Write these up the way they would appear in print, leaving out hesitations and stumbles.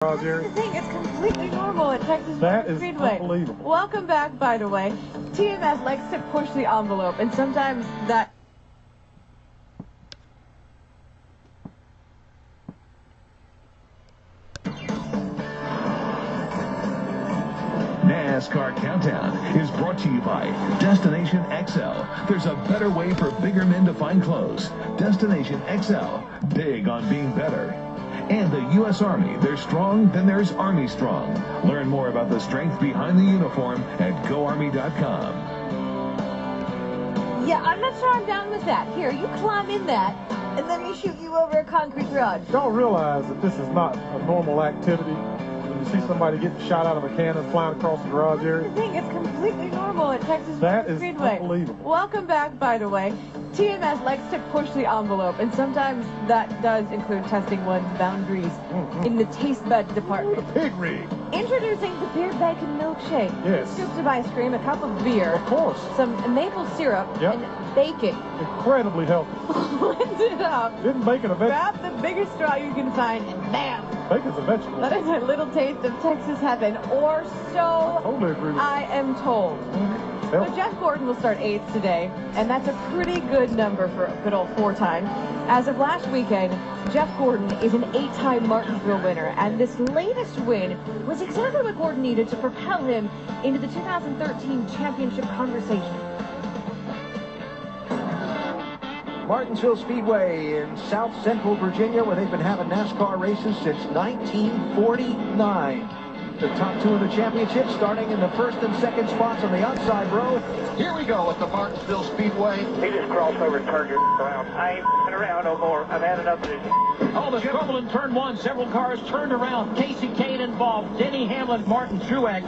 The thing, it's completely normal at Texas That Motor is Speedway. unbelievable. Welcome back, by the way. TMS likes to push the envelope, and sometimes that... NASCAR Countdown is brought to you by Destination XL. There's a better way for bigger men to find clothes. Destination XL, big on being better. And the U.S. Army, they're strong, then there's Army Strong. Learn more about the strength behind the uniform at GoArmy.com. Yeah, I'm not sure I'm down with that. Here, you climb in that, and let me shoot you over a concrete garage. Y'all realize that this is not a normal activity. When you see somebody getting shot out of a cannon flying across the garage area. The thing, it's completely normal at Texas That Motor is Speedway. unbelievable. Welcome back, by the way. TMS likes to push the envelope, and sometimes that does include testing one's boundaries in the taste bud department. Pig rig. Introducing the beer bacon milkshake. Yes. Scoops of ice cream, a cup of beer, Of course. some maple syrup, Yep. and bacon. Incredibly healthy. Blend it up. Isn't bacon a vegetable? Grab the biggest straw you can find, and bam! Bacon's a vegetable. That is a little taste of Texas heaven, or so Totally agree with I am told. So you. Jeff Gordon will start 8th today, and that's a pretty good number for a good old 4-time. As of last weekend, Jeff Gordon is an 8-time Martinsville winner, and this latest win was exactly what Gordon needed to propel him into the 2013 championship conversation. Martinsville Speedway in South Central Virginia, where they've been having NASCAR races since 1949. The top two of the championship starting in the first and second spots on the outside row. Here we go at the Martinsville Speedway. He just crossed over and turned your around. I ain't f***ing around no more. I've had enough of this. Oh, the trouble in turn one. Several cars turned around. Casey Kane involved. Denny Hamlin, Martin Truex.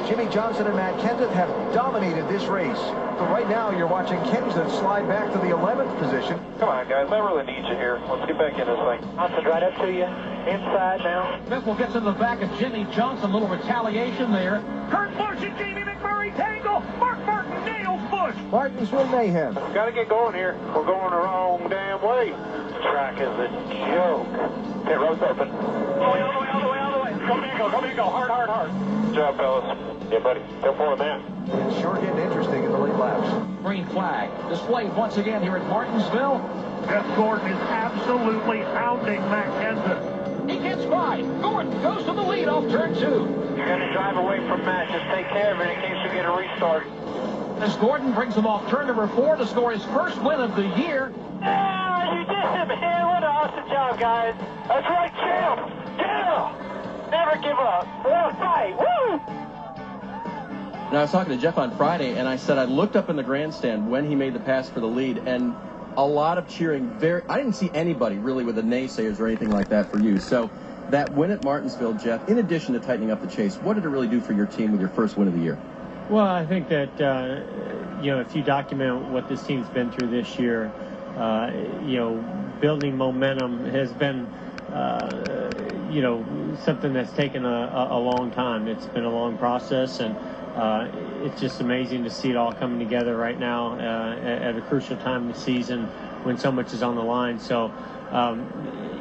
Jimmy Johnson and Matt Kenseth have dominated this race. So right now you're watching Kenseth slide back to the 11th position. Come on, guys. I really need you here. Let's get back in this thing. Johnson's right up to you. Inside now. Smith will get to the back of Jimmy Johnson. A little retaliation there. Kurt Busch and Jamie McMurray tangle. Mark Martin nails Busch. Martinsville Mayhem. Got to get going here. We're going the wrong damn way. This track is a joke. Pit road's open. All the way, all the way, all the way, all the way. Come in, go, come in, go. Hard, hard, hard. Good job, fellas. Yeah, buddy. Go for it, man. It's sure getting interesting in the late laps. Green flag displayed once again here at Martinsville. Jeff Gordon is absolutely hounding Matt Kenseth. He gets by. Gordon goes to the lead off turn 2. You're going to drive away from Matt. Just take care of it in case we get a restart. As Gordon brings him off turn number 4 to score his first win of the year. Ah, you did it, man. What an awesome job, guys. That's right, champ. Yeah. Never give up. What a fight. Woo! And I was talking to Jeff on Friday, and I said I looked up in the grandstand when he made the pass for the lead, and a lot of cheering. I didn't see anybody really with the naysayers or anything like that for you. So that win at Martinsville, Jeff, in addition to tightening up the chase, what did it really do for your team with your first win of the year? Well, I think that, if you document what this team's been through this year, building momentum has been, something that's taken a long time. It's been a long process, and it's just amazing to see it all coming together right now at a crucial time of the season when so much is on the line. So,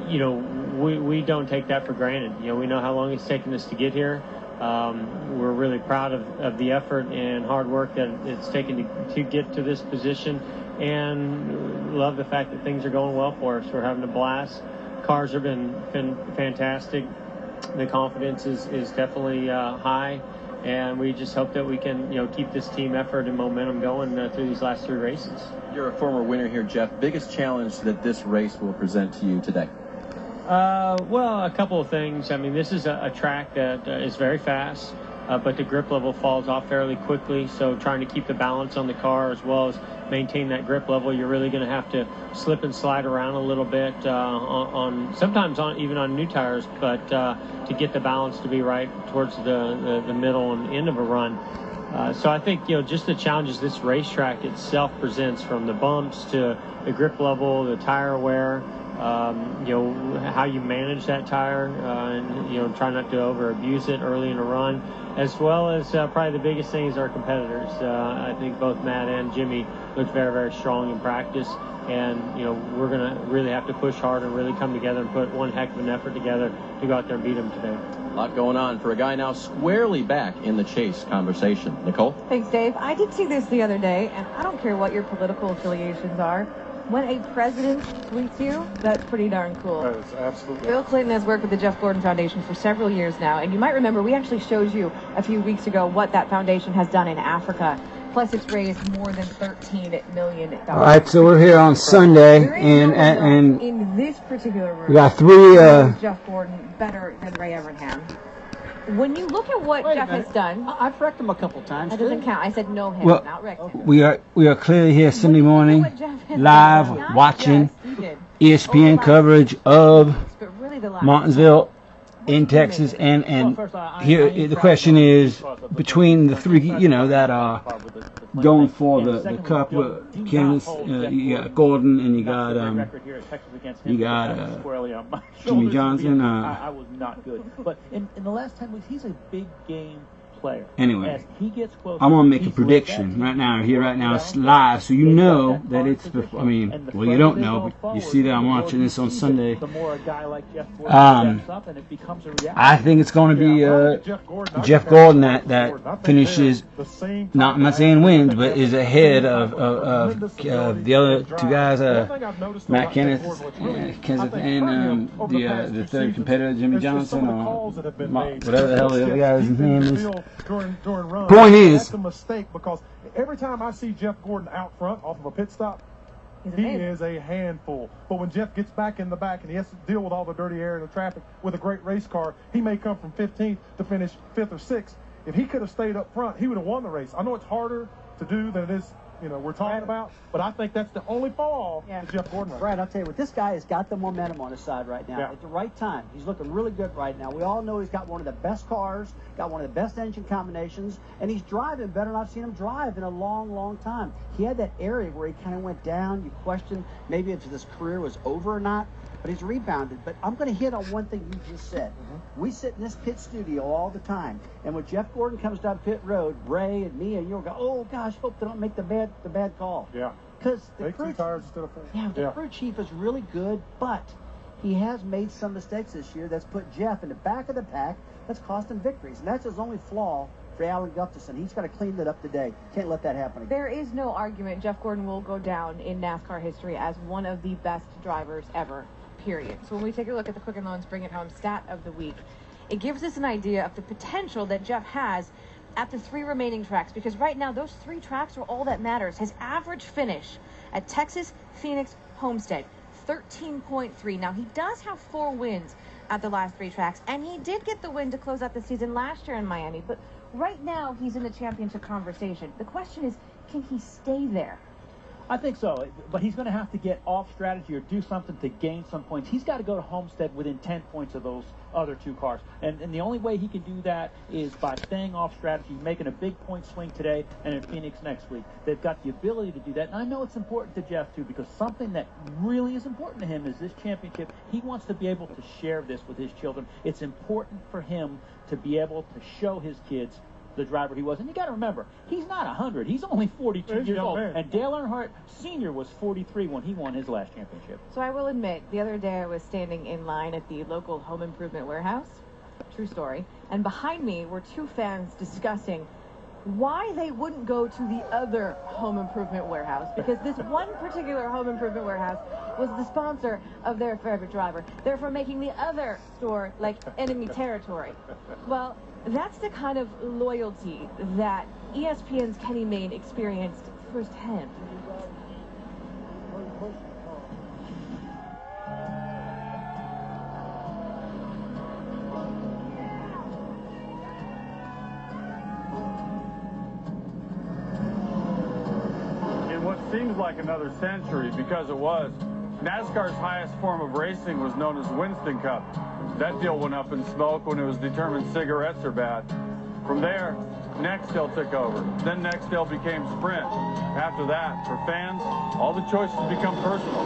we don't take that for granted. We know how long it's taken us to get here. We're really proud of the effort and hard work that it's taken to get to this position, and love the fact that things are going well for us. We're having a blast. Cars have been fantastic. The confidence is definitely high, and we just hope that we can keep this team effort and momentum going through these last 3 races. You're a former winner here, Jeff. Biggest challenge that this race will present to you today? Well, a couple of things. I mean, this is a track that is very fast, but the grip level falls off fairly quickly. So trying to keep the balance on the car as well as maintain that grip level, you're really going to have to slip and slide around a little bit sometimes even on new tires, but to get the balance to be right towards the middle and end of a run. So I think, just the challenges this racetrack itself presents, from the bumps to the grip level, the tire wear, how you manage that tire, and try not to over abuse it early in a run, as well as probably the biggest thing is our competitors. I think both Matt and Jimmy looked very, very strong in practice, and we're going to really have to push hard and really come together and put one heck of an effort together to go out there and beat them today. A lot going on for a guy now squarely back in the chase conversation. Nicole? Thanks, Dave. I did see this the other day, and I don't care what your political affiliations are. When a president tweets you, that's pretty darn cool. That is absolutely. Bill Clinton has worked with the Jeff Gordon Foundation for several years now, and you might remember we actually showed you a few weeks ago what that foundation has done in Africa. Plus, it's raised more than $13 million. All right, so we're here on Sunday, and in this particular room, we got three. Jeff Gordon better than Ray Evernham. When you look at what Jeff has done, I've wrecked him a couple times. That doesn't count. I said no him, Well, not wrecked him. we are clearly here Sunday morning, live watching ESPN coverage of Martinsville in Texas, and here the question is between the three, that are going for the cup. Candace, you got Gordon, and you got Jimmy Johnson. I was not good, but in the last 10 weeks, he's a big game player. Anyway, as he gets closer, I'm gonna make a prediction right now. It's live, so you know that it's before. I mean, well, you don't know, but you see that I'm watching this on Sunday. The more a guy like Jeff Gordon steps up, and it becomes a reality. I think it's going to be Jeff Gordon that finishes. I'm not saying wins, but is ahead of the other two guys, Matt Kenneth and the third competitor, Jimmy Johnson, or whatever the hell the other guy's name is. During runs. Point is, that's a mistake, because every time I see Jeff Gordon out front off of a pit stop, he is a handful. But when Jeff gets back in the back and he has to deal with all the dirty air and the traffic with a great race car, he may come from 15th to finish 5th or 6th. If he could have stayed up front, he would have won the race. I know it's harder to do than it is, we're talking about, but I think that's the only fall that Jeff Gordon has. Right, I'll tell you what, this guy has got the momentum on his side right now at the right time. He's looking really good right now. We all know he's got one of the best cars, got one of the best engine combinations, and he's driving better than I've seen him drive in a long, long time. He had that area where he kind of went down. You question maybe if this career was over or not, but he's rebounded. But I'm going to hit on one thing you just said. We sit in this pit studio all the time, and when Jeff Gordon comes down pit road, Ray and me and you'll go, oh gosh, hope they don't make the bad call. Yeah. Because the crew chief is really good, but he has made some mistakes this year that's put Jeff in the back of the pack. That's cost him victories, and that's his only flaw for Alan Gustafson. He's got to clean that up today. Can't let that happen again. There is no argument Jeff Gordon will go down in NASCAR history as one of the best drivers ever, period. So when we take a look at the Quicken Loans Bring It Home stat of the week, it gives us an idea of the potential that Jeff has at the 3 remaining tracks, because right now those 3 tracks are all that matters. His average finish at Texas, Phoenix, Homestead, 13.3. Now, he does have 4 wins at the last 3 tracks, and he did get the win to close out the season last year in Miami, but right now he's in the championship conversation. The question is, can he stay there? I think so, but he's going to have to get off strategy or do something to gain some points. He's got to go to Homestead within 10 points of those other 2 cars. And the only way he can do that is by staying off strategy, making a big point swing today and in Phoenix next week. They've got the ability to do that. And I know it's important to Jeff, too, because something that really is important to him is this championship. He wants to be able to share this with his children. It's important for him to be able to show his kids the driver he was. And you got to remember, he's not 100. He's only 42 years old. And Dale Earnhardt Sr. was 43 when he won his last championship. So I will admit, the other day I was standing in line at the local home improvement warehouse. True story. And behind me were 2 fans discussing why they wouldn't go to the other home improvement warehouse, because this one particular home improvement warehouse was the sponsor of their favorite driver, therefore making the other store like enemy territory. Well, that's the kind of loyalty that ESPN's Kenny Mayne experienced firsthand. In what seems like another century, because it was, NASCAR's highest form of racing was known as Winston Cup. That deal went up in smoke when it was determined cigarettes are bad. From there, Nextel took over. Then Nextel became Sprint. After that, for fans, all the choices become personal.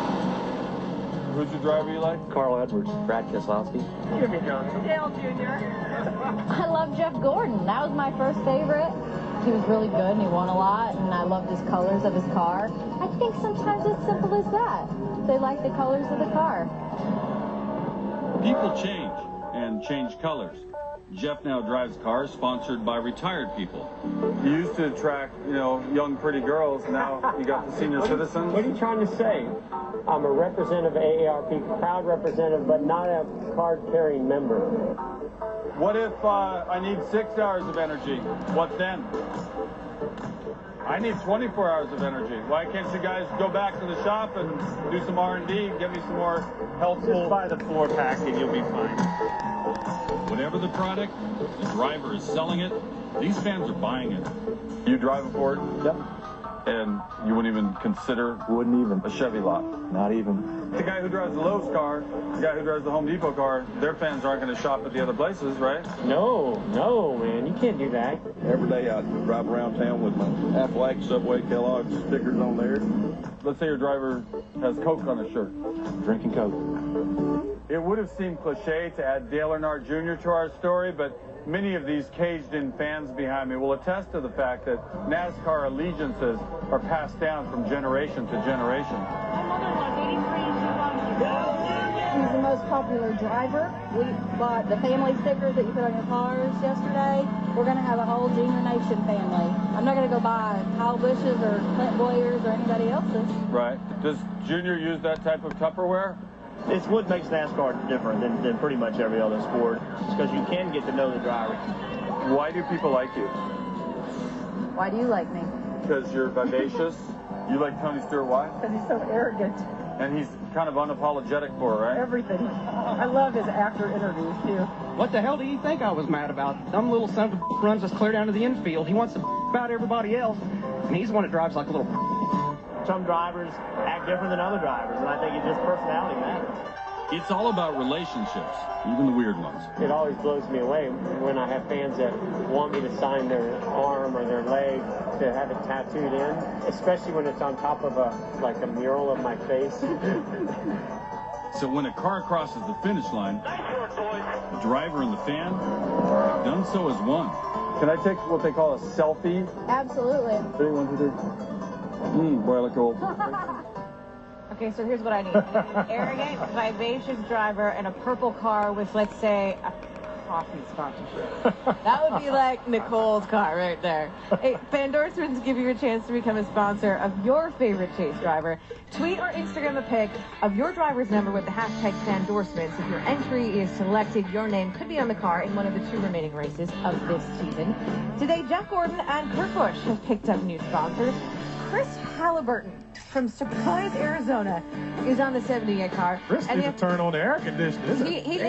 Who's your driver you like? Carl Edwards, Brad Keselowski. Jimmy Johnson. Dale Jr. I love Jeff Gordon. That was my first favorite. He was really good and he won a lot, and I loved his colors of his car. I think sometimes it's simple as that. They like the colors of the car. People change, and change colors. Jeff now drives cars sponsored by retired people. You used to attract, young, pretty girls. Now you got the senior citizens. What are you trying to say? I'm a representative of AARP, proud representative, but not a card-carrying member. What if I need 6 hours of energy? What then? I need 24 hours of energy. Why can't you guys go back to the shop and do some R&D, get me some more helpful... Just buy the 4-pack and you'll be fine. Whatever the product, the driver is selling it, these fans are buying it. You drive a Ford? Yep. And you wouldn't even consider a Chevy lot? Not even. The guy who drives the Lowe's car, the guy who drives the Home Depot car, their fans aren't going to shop at the other places, right? No, man, you can't do that. Every day I drive around town with my Aflac, Subway, Kellogg's stickers on there. Let's say your driver has Coke on his shirt. Drinking Coke. It would have seemed cliche to add Dale Earnhardt Jr. to our story, but many of these caged-in fans behind me will attest to the fact that NASCAR allegiances are passed down from generation to generation. He's the most popular driver. We bought the family stickers that you put on your cars yesterday. We're going to have a whole Junior Nation family. I'm not going to go buy Kyle Busch's or Clint Boyer's or anybody else's. Right. Does Junior use that type of Tupperware? It's what makes NASCAR different than pretty much every other sport. It's because you can get to know the driver. Why do people like you? Why do you like me? Because you're vivacious. You like Tony Stewart, why? Because he's so arrogant. And he's kind of unapologetic for it, right? Everything. I love his actor interviews, too. What the hell do you think I was mad about? Some little son of a runs us clear down to the infield. He wants to about everybody else, and he's the one that drives like a little. Some drivers act different than other drivers, and I think it's just personality matters. It's all about relationships, even the weird ones. It always blows me away when I have fans that want me to sign their arm or their leg to have it tattooed in, especially when it's on top of a mural of my face. So when a car crosses the finish line, the driver and the fan have done so as one. Can I take what they call a selfie? Absolutely. 3, 1, 2, 3. Boy, I look old. Okay, so here's what I need. Arrogant, vivacious driver in a purple car with, let's say, a coffee sponsorship. That would be like Nicole's car right there. Hey, Fandorsements give you a chance to become a sponsor of your favorite chase driver. Tweet or Instagram a pic of your driver's number with the hashtag Fandorsements. If your entry is selected, your name could be on the car in one of the 2 remaining races of this season. Today, Jeff Gordon and Kurt Busch have picked up new sponsors. Chris Halliburton from Surprise, Arizona is on the 78 car. Chris needs to turn on the air conditioning. He